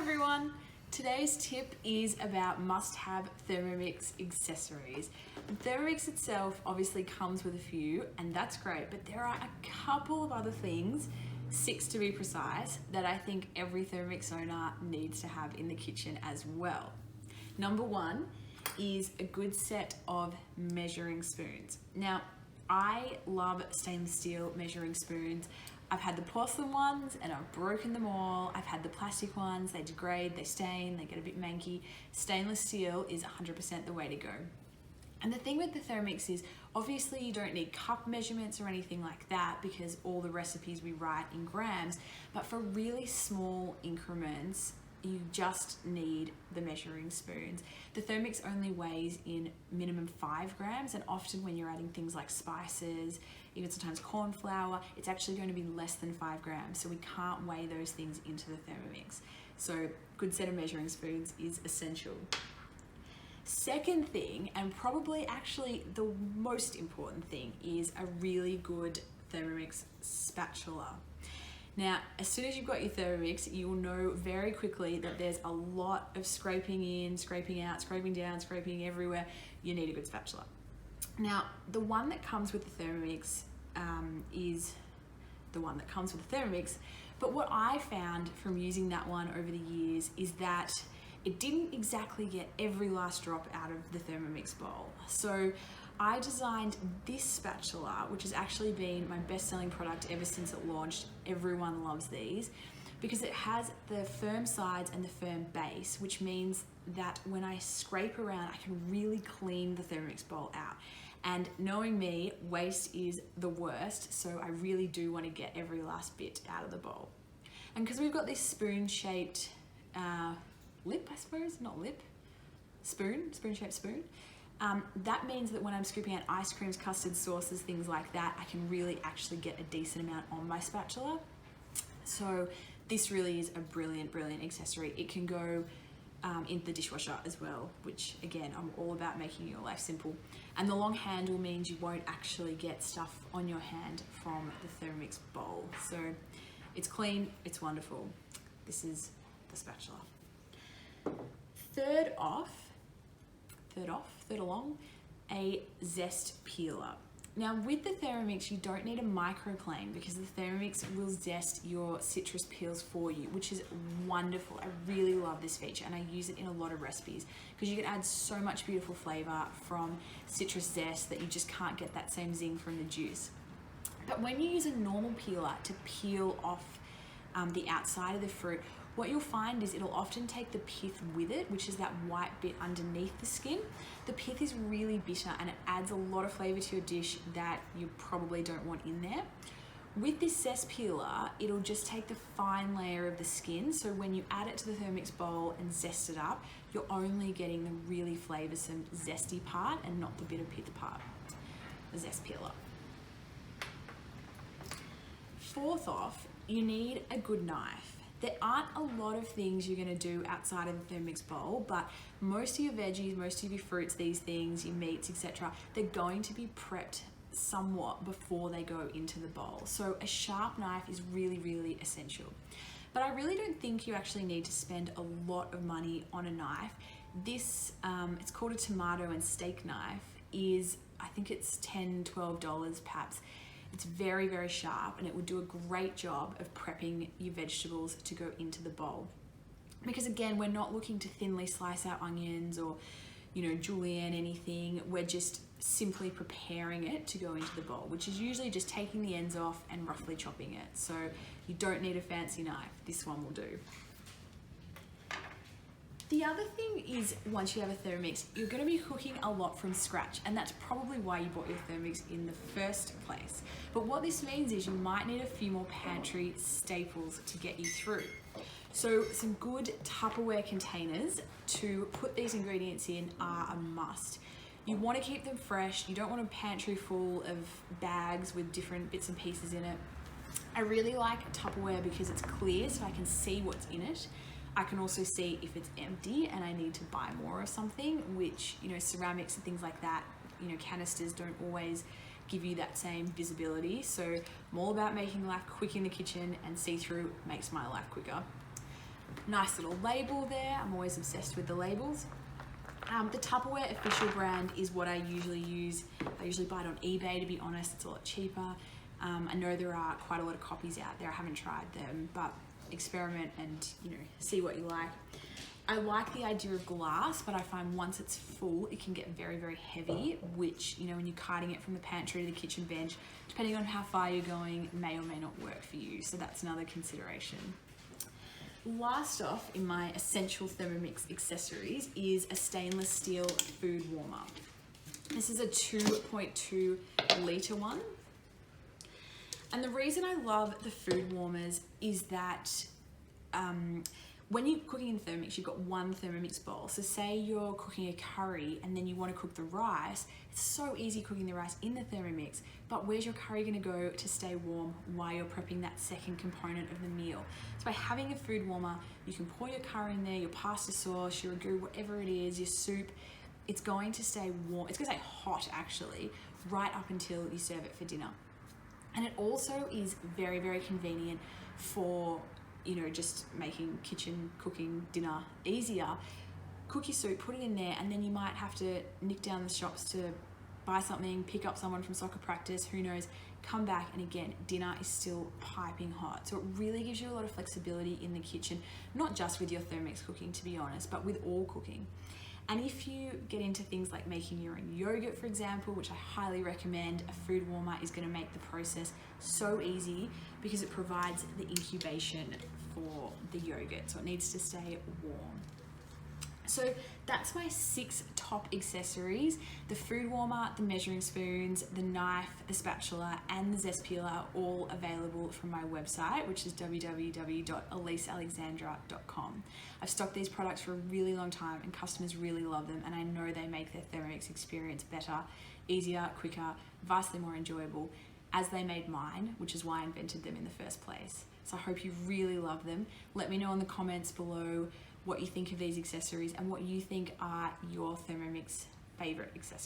everyone! Today's tip is about must-have Thermomix accessories. The Thermomix itself obviously comes with a few, and that's great, but there are a couple of other things, 6 to be precise, that I think every Thermomix owner needs to have in the kitchen as well. Number one is a good set of measuring spoons. Now, I love stainless steel measuring spoons. I've had the porcelain ones and I've broken them all. I've had the plastic ones, they degrade, they stain, they get a bit manky. Stainless steel is 100% the way to go. And the thing with the Thermomix is, obviously you don't need cup measurements or anything like that because all the recipes we write in grams, but for really small increments, you just need the measuring spoons. The Thermomix only weighs in minimum 5 grams, and often when you're adding things like spices, even sometimes corn flour, it's actually going to be less than 5 grams, so we can't weigh those things into the Thermomix. So good set of measuring spoons is essential. Second thing, and probably actually the most important thing, is a really good Thermomix spatula. Now, as soon as you've got your Thermomix, you will know very quickly that there's a lot of scraping in, scraping out, scraping down, scraping everywhere. You need a good spatula. Now, the one that comes with the Thermomix is the one that comes with the Thermomix, but what I found from using that one over the years is that it didn't exactly get every last drop out of the Thermomix bowl. So I designed this spatula, which has actually been my best-selling product ever since it launched. Everyone loves these because it has the firm sides and the firm base, which means that when I scrape around, I can really clean the Thermomix bowl out. And knowing me, waste is the worst, so I really do want to get every last bit out of the bowl. And because we've got this spoon-shaped lip, I suppose, not lip, spoon-shaped spoon, that means that when I'm scooping out ice creams, custard sauces, things like that, I can really actually get a decent amount on my spatula. So this really is a brilliant, brilliant accessory. It can go into the dishwasher as well, which again, I'm all about making your life simple. And the long handle means you won't actually get stuff on your hand from the Thermomix bowl. So it's clean, it's wonderful. This is the spatula. Third along, a Zest peeler. Now with the Thermomix, you don't need a microplane because the Thermomix will zest your citrus peels for you, which is wonderful. I really love this feature and I use it in a lot of recipes because you can add so much beautiful flavor from citrus zest that you just can't get that same zing from the juice. But when you use a normal peeler to peel off the outside of the fruit, what you'll find is it'll often take the pith with it, which is that white bit underneath the skin. The pith is really bitter and it adds a lot of flavor to your dish that you probably don't want in there. With this Zest peeler, it'll just take the fine layer of the skin, so when you add it to the Thermomix bowl and zest it up, you're only getting the really flavorsome zesty part and not the bitter pith part. The Zest peeler. Fourth off, you need a good knife. There aren't a lot of things you're going to do outside of the Thermomix bowl, but most of your veggies, most of your fruits, these things, your meats, etc., they're going to be prepped somewhat before they go into the bowl. So a sharp knife is really, really essential. But I really don't think you actually need to spend a lot of money on a knife. This, it's called a tomato and steak knife, I think it's $10, $12 perhaps. It's very, very sharp and it would do a great job of prepping your vegetables to go into the bowl. Because again, we're not looking to thinly slice our onions or, julienne anything. We're just simply preparing it to go into the bowl, which is usually just taking the ends off and roughly chopping it. So you don't need a fancy knife. This one will do. The other thing is, once you have a Thermomix, you're going to be cooking a lot from scratch, and that's probably why you bought your Thermomix in the first place. But what this means is you might need a few more pantry staples to get you through. So some good Tupperware containers to put these ingredients in are a must. You want to keep them fresh. You don't want a pantry full of bags with different bits and pieces in it. I really like Tupperware because it's clear, so I can see what's in it. I can also see if it's empty and I need to buy more of something, which, ceramics and things like that, canisters don't always give you that same visibility. So I'm all about making life quick in the kitchen, and see-through makes my life quicker. Nice little label there. I'm always obsessed with the labels. The Tupperware official brand is what I usually use. I usually buy it on eBay, to be honest. It's a lot cheaper. I know there are quite a lot of copies out there. I haven't tried them, but experiment and see what you like. I like the idea of glass, but I find once it's full, it can get very, very heavy, which, when you're carting it from the pantry to the kitchen bench, depending on how far you're going, may or may not work for you. So that's another consideration. Last off in my essential Thermomix accessories is a stainless steel food warmer. This is a 2.2 litre one. And the reason I love the food warmers is that when you're cooking in Thermomix, you've got one Thermomix bowl. So say you're cooking a curry and then you want to cook the rice. It's so easy cooking the rice in the Thermomix, but where's your curry going to go to stay warm while you're prepping that second component of the meal? So by having a food warmer, you can pour your curry in there, your pasta sauce, your ragu, whatever it is, your soup. It's going to stay warm. It's going to stay hot actually, right up until you serve it for dinner. And it also is very, very convenient for just making kitchen cooking dinner easier. Cook your soup, put it in there, and then you might have to nick down the shops to buy something, pick up someone from soccer practice, who knows, come back, and again, dinner is still piping hot. So it really gives you a lot of flexibility in the kitchen, not just with your Thermomix cooking, to be honest, but with all cooking. And if you get into things like making your own yogurt, for example, which I highly recommend, a food warmer is going to make the process so easy because it provides the incubation for the yogurt, so it needs to stay warm. So that's my 6 top accessories. The food warmer, the measuring spoons, the knife, the spatula, and the Zest peeler are all available from my website, which is www.alycealexandra.com. I've stocked these products for a really long time and customers really love them, and I know they make their Thermomix experience better, easier, quicker, vastly more enjoyable, as they made mine, which is why I invented them in the first place. So I hope you really love them. Let me know in the comments below what you think of these accessories and what you think are your Thermomix favorite accessories.